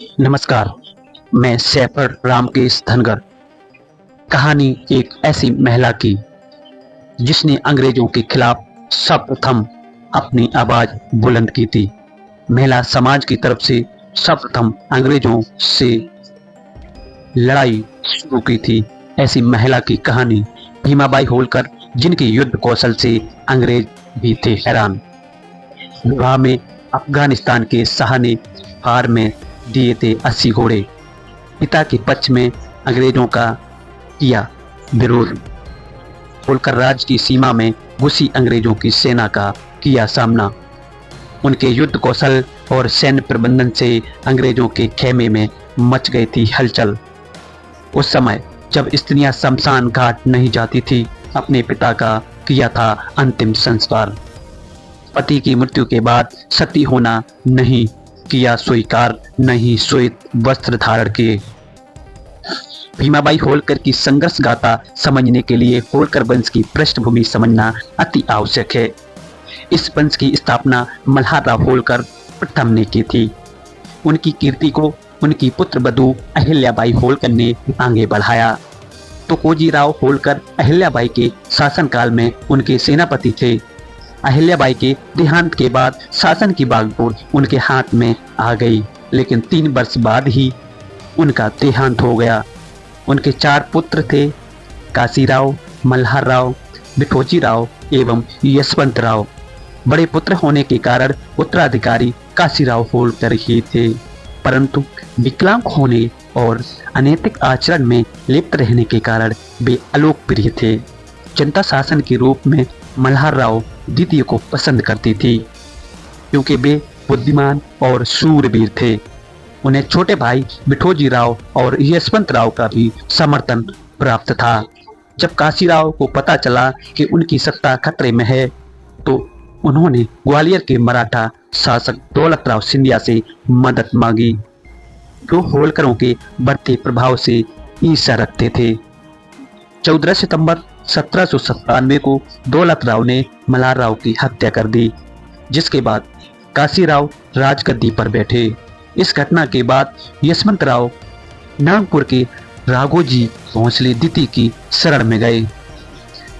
नमस्कार। मैं सैफर रामकेश धनगर। कहानी एक ऐसी महिला की जिसने अंग्रेजों के खिलाफ सर्वप्रथम अपनी आवाज बुलंद की थी। महिला समाज की तरफ से सर्वप्रथम अंग्रेजों से लड़ाई शुरू की थी। ऐसी महिला की कहानी भीमाबाई होलकर, जिनके युद्ध कौशल से अंग्रेज भी थे हैरान। विवाह में अफगानिस्तान के शाह ने हार में दिए थे 80 घोड़े। पिता के पक्ष में अंग्रेजों का किया विरोध। होलकर राज की सीमा में घुसी अंग्रेजों की सेना का किया सामना। उनके युद्ध कौशल और सैन्य प्रबंधन से अंग्रेजों के खेमे में मच गई थी हलचल। उस समय जब स्त्रियां शमशान घाट नहीं जाती थी, अपने पिता का किया था अंतिम संस्कार। पति की मृत्यु के बाद सती होना नहीं किया स्वीकार, नहीं श्वेत वस्त्र धारण किए। भीमाबाई होलकर की संघर्ष गाथा समझने के लिए होलकर वंश की पृष्ठभूमि समझना अति आवश्यक है। इस वंश की स्थापना मल्हारराव होलकर प्रथम ने की थी। उनकी कीर्ति को उनकी पुत्र वधू अहिल्याबाई होलकर ने आगे बढ़ाया। तो कोजीराव होलकर अहिल्याबाई के शासनकाल में उनके सेनापति थे। अहिल्याबाई के देहांत के बाद शासन की बागडोर उनके हाथ में आ गई, लेकिन 3 वर्ष बाद ही उनका देहांत हो गया। उनके 4 पुत्र थे, काशीराव, मल्हारराव, बिठोजीराव एवं यशवंतराव। बड़े पुत्र होने के कारण उत्तराधिकारी काशीराव होलकर ही थे, परंतु विकलांग होने और अनैतिक आचरण में लिप्त रहने के कारण वे अलोकप्रिय थे। जनता शासन के रूप में मल्हारराव द्वितीय को पसंद करती थी, क्योंकि वे बुद्धिमान और शूरवीर थे। उन्हें छोटे भाई बिठोजीराव और यशवंतराव का भी समर्थन प्राप्त था। जब काशीराव को पता चला कि उनकी सत्ता खतरे में है, तो उन्होंने ग्वालियर के मराठा शासक दौलतराव सिंधिया से मदद मांगी, जो होलकरों के बढ़ते प्रभाव से ईर्ष्या रखते थे। 14 सितंबर 1797 को दौलतराव ने मल्हारराव की हत्या कर दी, जिसके बाद काशीराव राजगद्दी पर बैठे। इस घटना के बाद यशवंतराव नागपुर के राघोजी भोंसले द्वितीय की शरण में गए।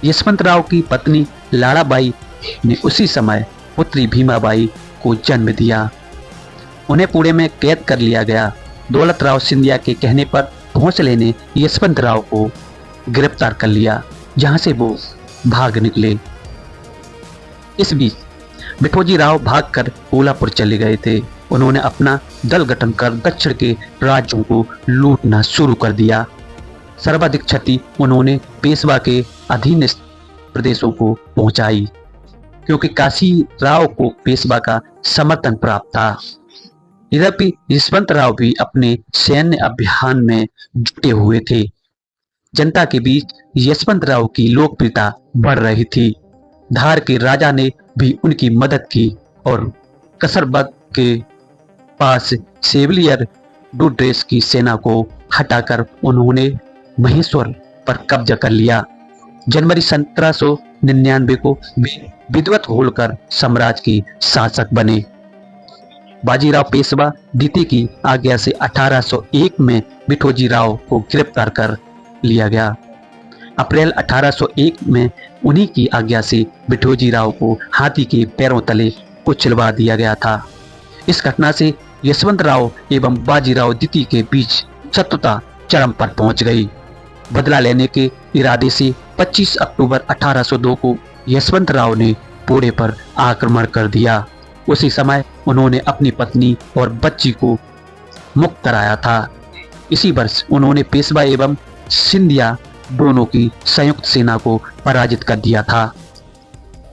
यशवंतराव की पत्नी लाड़ाबाई ने उसी समय पुत्री भीमाबाई को जन्म दिया। उन्हें पुणे में कैद कर लिया गया। दौलतराव सिंधिया के कहने पर भोंसले ने यशवंतराव को गिरफ्तार कर लिया, जहां से वो भाग निकले। इस बीच बिठोजीराव भागकर कोल्हापुर चले गए थे। उन्होंने अपना दल गठन कर दक्षिण के राज्यों को लूटना शुरू कर दिया। सर्वाधिक क्षति उन्होंने पेशवा के अधीन प्रदेशों को पहुंचाई, क्योंकि काशीराव को पेशवा का समर्थन प्राप्त था। यद्यपि यशवंतराव भी अपने सैन्य अभियान में जुटे हुए थे। जनता के बीच यशवंतराव की लोकप्रियता बढ़ रही थी। धार के राजा ने भी उनकी मदद की और कसरबग के पास सेविलियर डुड्रेस की सेना को हटाकर उन्होंने महेश्वर पर कब्जा कर लिया। जनवरी 1799 को वे विद्वत होलकर साम्राज्य के शासक बने। बाजीराव पेशवा द्वितीय की आज्ञा से 1801 में बिठोजीराव को गिरफ्तार कर लिया गया। अप्रैल 1801 में उन्हीं की आज्ञा से बिठोजीराव को हाथी के पैरों तले कुचलवा दिया गया था। इस घटना से यशवंतराव एवं बाजीराव द्वितीय के बीच शत्रुता चरम पर पहुंच गई। बदला लेने के इरादे से 25 अक्टूबर 1802 को यशवंतराव ने पुणे पर आक्रमण कर दिया। उसी समय उन्होंने अपनी पत्नी और बच्ची को मुक्त कराया था। इसी वर्ष उन्होंने पेशवा एवं सिंधिया दोनों की संयुक्त सेना को पराजित कर दिया था।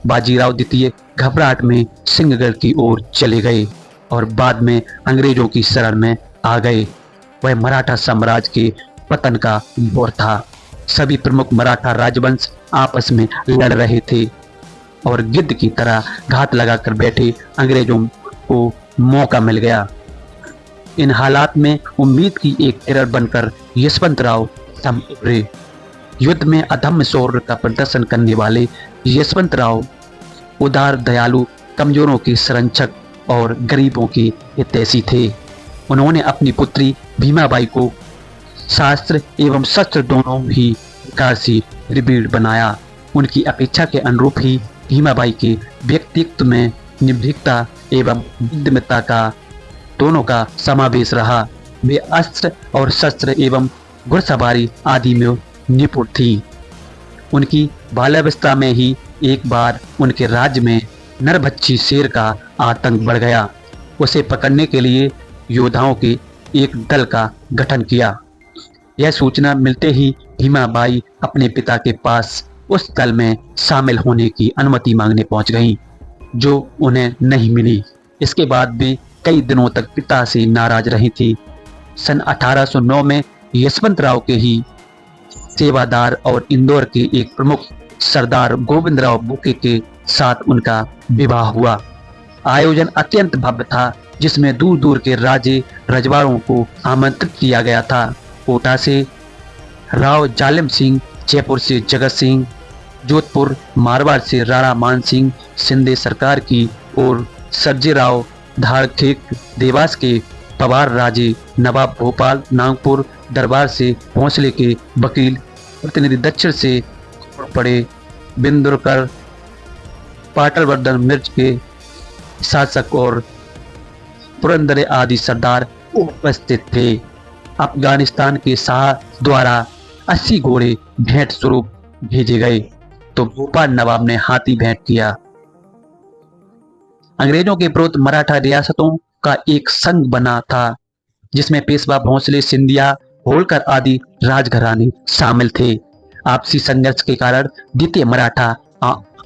बाजीराव द्वितीय घबराहट में सिंहगढ़ की ओर चले गए और बाद में अंग्रेजों की शरण में आ गए। वह मराठा साम्राज्य के पतन का दौर था। सभी प्रमुख मराठा राजवंश आपस में लड़ रहे थे और गिद्ध की तरह घात लगाकर बैठे अंग्रेजों को मौका मिल गया। इन हालात में उम्मीद की एक किरण बनकर यशवंतराव थम उभरे। युद्ध में अदम्य शौर्य का प्रदर्शन करने वाले यशवंतराव उदार, दयालु, कमजोरों के संरक्षक और गरीबों के हितैषी थे। उन्होंने अपनी पुत्री भीमाबाई को शास्त्र एवं शस्त्र दोनों ही प्रकार से दृढ़ बनाया। उनकी अपेक्षा के अनुरूप ही भीमाबाई के व्यक्तित्व में निर्भीकता एवं बुद्धिमत्ता का दोनों का समावेश रहा। वे अस्त्र और शस्त्र एवं घुड़सवारी आदि में निपुण थी। उनकी बाल्यावस्था में ही एक बार उनके राज्य में नरभक्षी शेर का आतंक बढ़ गया। उसे पकड़ने के लिए योद्धाओं के एक दल का गठन किया। यह सूचना मिलते ही भीमाबाई अपने पिता के पास उस दल में शामिल होने की अनुमति मांगने पहुंच गईं, जो उन्हें नहीं मिली। इसके बाद भी कई दिनों तक पिता से नाराज रही थी। सन 1809 में यशवंतराव के ही सेवादार और इंदौर के एक प्रमुख सरदार गोविंदराव बुके के साथ उनका विवाह हुआ। आयोजन अत्यंत भव्य था, जिसमें दूर दूर के राजे रजवाड़ों को आमंत्रित किया गया था। कोटा से राव जालिम सिंह, जयपुर से जगत सिंह, जोधपुर मारवाड़ से राणा मान सिंह शिंदे सरकार की और सर्जेराव धारखेक, देवास के पवार राजे, नवाब भोपाल नागपुर दरबार से भोंसले के वकील, प्रतिनिधि दक्षिण से पड़े बिंदुरकर, पाटलवर्धन मिर्च के शासक और पुरंदरे आदि सरदार उपस्थित थे। अफगानिस्तान के शाह द्वारा 80 घोड़े भेंट स्वरूप भेजे गए, तो भोपाल नवाब ने हाथी भेंट किया। अंग्रेजों के विरुद्ध मराठा रियासतों का एक संघ बना था, जिसमें पेशवा भोंसले, सिंधिया, होलकर आदि राजघराने शामिल थे। आपसी संघर्ष के कारण द्वितीय मराठा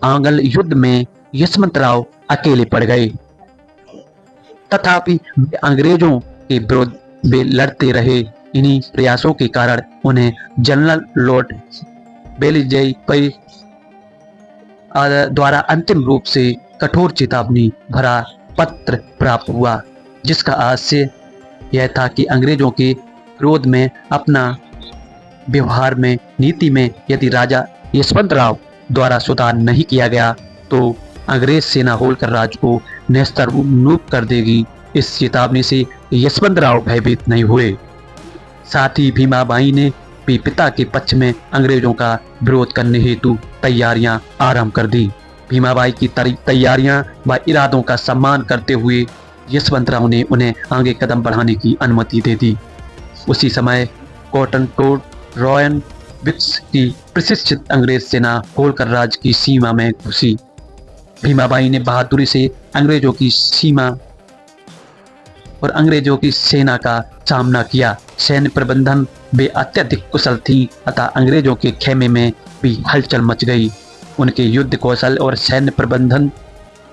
आंग्ल युद्ध में यशवंतराव अकेले पड़ गए। तथापि अंग्रेजों के विरुद्ध वे लड़ते रहे। इन्हीं प्रयासों के कारण उन्हें जनरल लॉर्ड वेलिस्ली द्वारा अंतिम रूप से कठोर चेतावनी भरा पत्र प्राप्त हुआ, जिसका आशय यह था कि अंग्रेजों के विरोध में, अपना व्यवहार में, नीति में यदि राजा यशवंतराव द्वारा सुधार नहीं किया गया तो अंग्रेज सेना होलकर राज्य को नेस्तनाबूद कर देगी। इस चेतावनी से यशवंतराव भयभीत नहीं हुए। साथ ही भीमाबाई ने भी पिता के पक्ष में अंग्रेजों का विरोध करने हेतु तैयारियां आरंभ कर दी। भीमाबाई की तैयारियां व इरादों का सम्मान करते हुए यशवंतराव ने उन्हें आगे कदम बढ़ाने की अनुमति दे दी। उसी समय कॉटन टोड रॉयन विक्स की प्रशिक्षित अंग्रेज सेना होलकर राज्य की सीमा में घुसी। भीमाबाई ने बहादुरी से अंग्रेजों की सीमा और अंग्रेजों की सेना का सामना किया। सैन्य प्रबंधन वे अत्यधिक कुशल थी अतः अंग्रेजों के खेमे में भी हलचल मच गई। उनके युद्ध कौशल और सैन्य प्रबंधन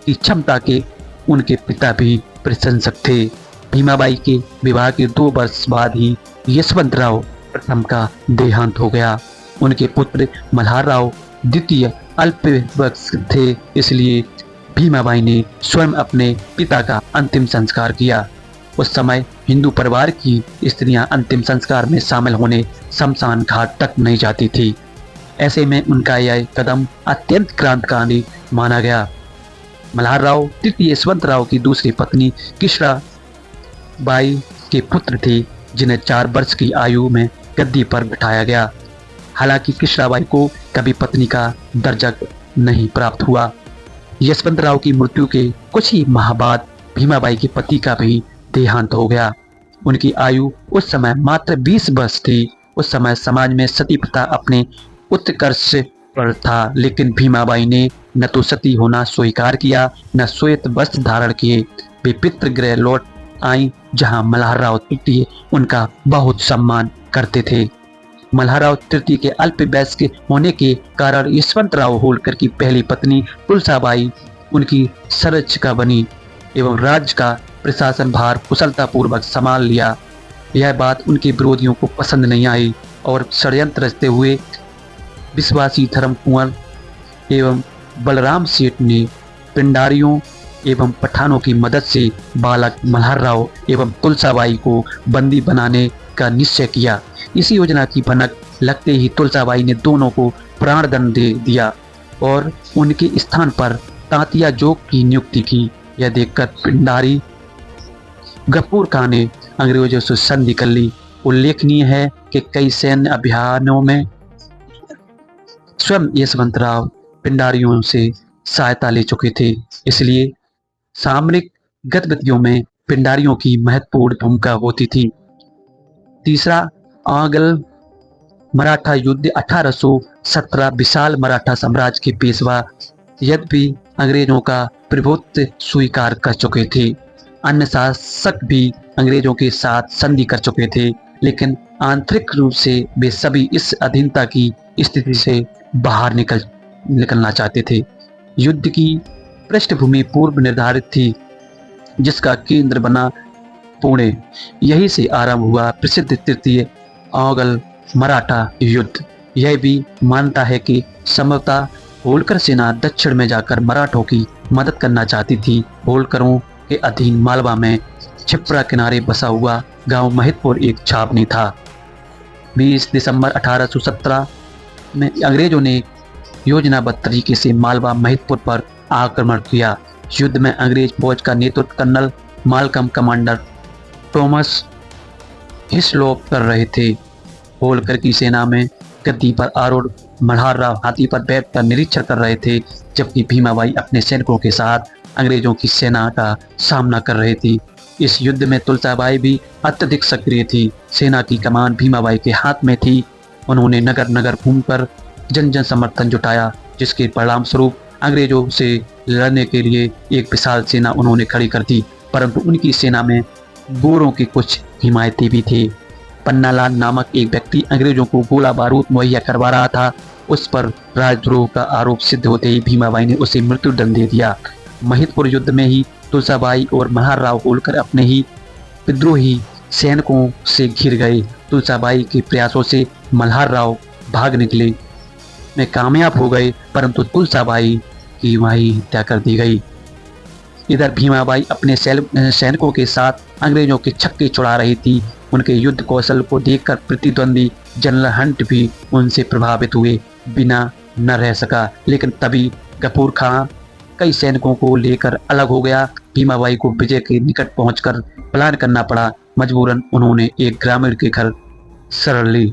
की क्षमता के उनके पिता भी प्रशंसक थे। भीमाबाई के विवाह के 2 वर्ष बाद ही यशवंतराव प्रथम का देहांत हो गया। उनके पुत्र मल्हारराव द्वितीय अल्पवयस्क थे, इसलिए भीमाबाई ने स्वयं अपने पिता का अंतिम संस्कार किया। उस समय हिंदू परिवार की स्त्रियां अंतिम संस्कार में शामिल होने शमशान घाट तक नहीं जाती थी। ऐसे में उनका यह कदम अत्यंत क्रांतिकारी माना गया। मल्हारराव तृतीय यशवंतराव की दूसरी पत्नी किशराबाई के पुत्र थे, जिन्हें 4 वर्ष की आयु में गद्दी पर बिठाया गया। हालांकि किशराबाई को कभी पत्नी का दर्जा नहीं प्राप्त हुआ। यशवंतराव की मृत्यु के कुछ ही माह बाद भीमाबाई के पति का भी देहांत हो गया। उनकी आयु उस समय मात्र 20 वर्ष थी। उस समय समाज में सती प्रथा अपने उत्कर्ष पर था, लेकिन भीमाबाई ने न तो सती होना स्वीकार किया, न श्वेत वस्त्र धारण किए। वे पितृगृह लौट आई, जहां मल्हारराव तृतीय उनका बहुत सम्मान करते थे। मल्हारराव तृतीय के अल्पवयस्क होने के कारण यशवंतराव होलकर की पहली पत्नी तुलसाबाई उनकी संरक्षिका बनी एवं राज्य का प्रशासन भार कुशलतापूर्वक संभाल लिया। यह बात उनके विरोधियों को पसंद नहीं आई और षड्यंत्र रचते हुए विश्वासी धर्म कुंवर एवं बलराम सेठ ने पिंडारियों एवं पठानों की मदद से बालक मल्हारराव एवं तुलसाबाई को बंदी बनाने का निश्चय किया। इसी योजना की भनक लगते ही तुलसाबाई ने दोनों को प्राणदंड दे दिया और उनके स्थान पर तांतिया जोग की नियुक्ति की। यह देखकर पिंडारी गफूर खां ने अंग्रेजों से संधि कर ली। उल्लेखनीय है कि कई सैन्य अभियानों में स्वयं यशवंतराव पिंडारियों से सहायता ले चुके थे, इसलिए सामरिक गतिविधियों में पिंडारियों की महत्वपूर्ण भूमिका होती थी। तीसरा, आंग्ल मराठा युद्ध 1817 विशाल मराठा साम्राज्य के पेशवा यद्यपि अंग्रेजों का प्रभुत्व स्वीकार कर चुके थे, अन्य शासक भी अंग्रेजों के साथ संधि कर चुके थे, लेकिन आंतरिक रूप से वे सभी इस अधीनता की स्थिति से बाहर निकलना चाहते थे। युद्ध की पृष्ठभूमि पूर्व निर्धारित थी, जिसका केंद्र बना पुणे। यही से आरंभ हुआ प्रसिद्ध तृतीय आंग्ल मराठा युद्ध। यह भी मानता है कि संभवतः होलकर सेना दक्षिण में जाकर मराठों की मदद करना चाहती थी। होलकरों के अधीन मालवा में छिप्रा किनारे बसा हुआ गांव महितपुर एक छावनी था। 20 दिसंबर 1817 में अंग्रेजों ने योजनाबद्ध तरीके से मालवा महितपुर पर आक्रमण किया। युद्ध में अंग्रेज फौज का नेतृत्व colonel Malcolm commander Thomas Hislop कर रहे थे। होलकर की सेना में गद्दी पर आरूढ़ मल्हार राव हाथी पर बैठकर निरीक्षण कर रहे थे, जबकि भीमाबाई अपने सैनिकों के साथ अंग्रेजों की सेना का सामना कर रहे थे। इस युद्ध में तुलसाबाई भी अत्यधिक सक्रिय थी। सेना की कमान भीमाबाई के हाथ में थी। उन्होंने नगर नगर घूमकर जन जन समर्थन जुटाया, जिसके परिणाम स्वरूप अंग्रेजों से लड़ने के लिए एक विशाल सेना उन्होंने खड़ी कर दी। परंतु उनकी सेना में गोरों के कुछ हिमायती भी थे। पन्नालाल नामक एक व्यक्ति अंग्रेजों को गोला बारूद मुहैया करवा रहा था। उस पर राजद्रोह का आरोप सिद्ध होते ही भीमाबाई ने उसे मृत्युदंड दे दिया। महितपुर युद्ध में ही तुलसाबाई और मल्हार राव होलकर अपने ही विद्रोही सैनिकों से घिर गए। तुलसाबाई के प्रयासों से मल्हार राव भाग निकले में कामयाब हो गए, परंतु तुलसाबाई की वहीं हत्या कर दी गई। इधर भीमाबाई अपने सैनिकों के साथ अंग्रेजों के छक्के छुड़ा रही थी। उनके युद्ध कौशल को देखकर प्रतिद्वंदी जनरल हंट भी उनसे प्रभावित हुए बिना न रह सका, लेकिन तभी गफूर खां कई सैनिकों को लेकर अलग हो गया। भीमाबाई को विजय के निकट पहुंचकर पलायन करना पड़ा। मजबूरन उन्होंने एक ग्रामीण के घर शरण ली।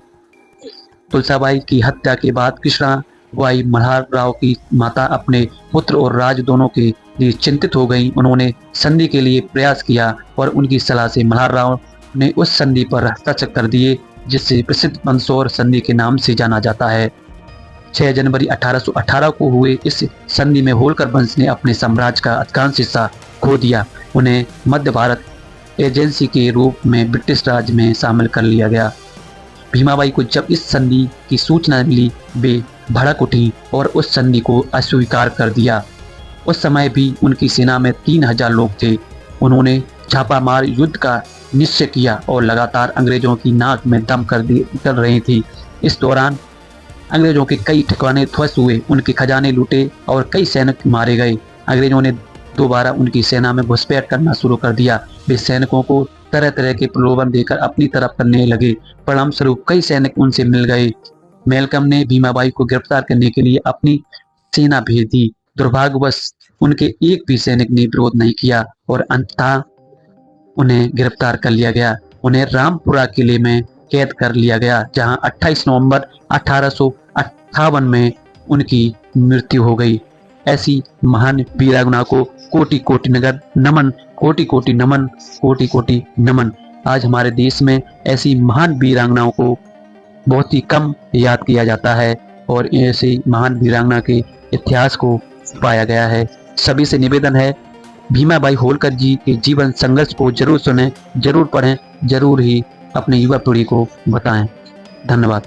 तुलसाबाई की हत्या के बाद कृष्णाबाई मल्हार राव की माता अपने पुत्र और राज दोनों के लिए चिंतित हो गई। उन्होंने संधि के लिए प्रयास किया और उनकी सलाह से मल्हार राव ने उस संधि पर हस्ताक्षर कर दिए, जिससे प्रसिद्ध मंदसौर संधि के नाम से जाना जाता है। 6 जनवरी 1818 को हुए इस संधि में होलकर वंश ने अपने साम्राज्य का अधिकांश हिस्सा खो दिया। उन्हें मध्य भारत एजेंसी के रूप में ब्रिटिश राज में शामिल कर लिया गया। भीमाबाई को जब इस संधि की सूचना मिली, वे भड़क उठी और उस संधि को अस्वीकार कर दिया। उस समय भी उनकी सेना में 3000 लोग थे। उन्होंने छापामार युद्ध का निश्चय किया और लगातार अंग्रेजों की नाक में दम कर रही थी। इस दौरान अंग्रेजों के कई ठिकाने ध्वस्त हुए, उनके खजाने लूटे और कई सैनिक मारे गए। अंग्रेजों ने दोबारा उनकी सेना में घुसपैठ करना शुरू कर दिया। वे सैनिकों को तरह तरह के प्रलोभन देकर अपनी तरफ करने लगे। परिणाम स्वरूप कई सैनिक उनसे मिल गए। मेलकम ने भीमाबाई को गिरफ्तार करने के लिए अपनी सेना भेज दी। दुर्भाग्यवश उनके एक भी सैनिक ने विरोध नहीं किया और अंततः उन्हें गिरफ्तार कर लिया गया। उन्हें रामपुरा किले में कैद कर लिया गया, जहां 28 नवंबर 1858 में उनकी मृत्यु हो गई। ऐसी महान वीरांगना को कोटि कोटि नमन, कोटि कोटि नमन, कोटि कोटि नमन। आज हमारे देश में ऐसी महान वीरांगनाओं को बहुत ही कम याद किया जाता है और ऐसी महान वीरांगना के इतिहास को पाया गया है। सभी से निवेदन है, भीमाबाई होलकर जी के जीवन संघर्ष को जरूर सुनें, जरूर पढ़ें, जरूर ही अपने युवा पीढ़ी को बताएं। धन्यवाद।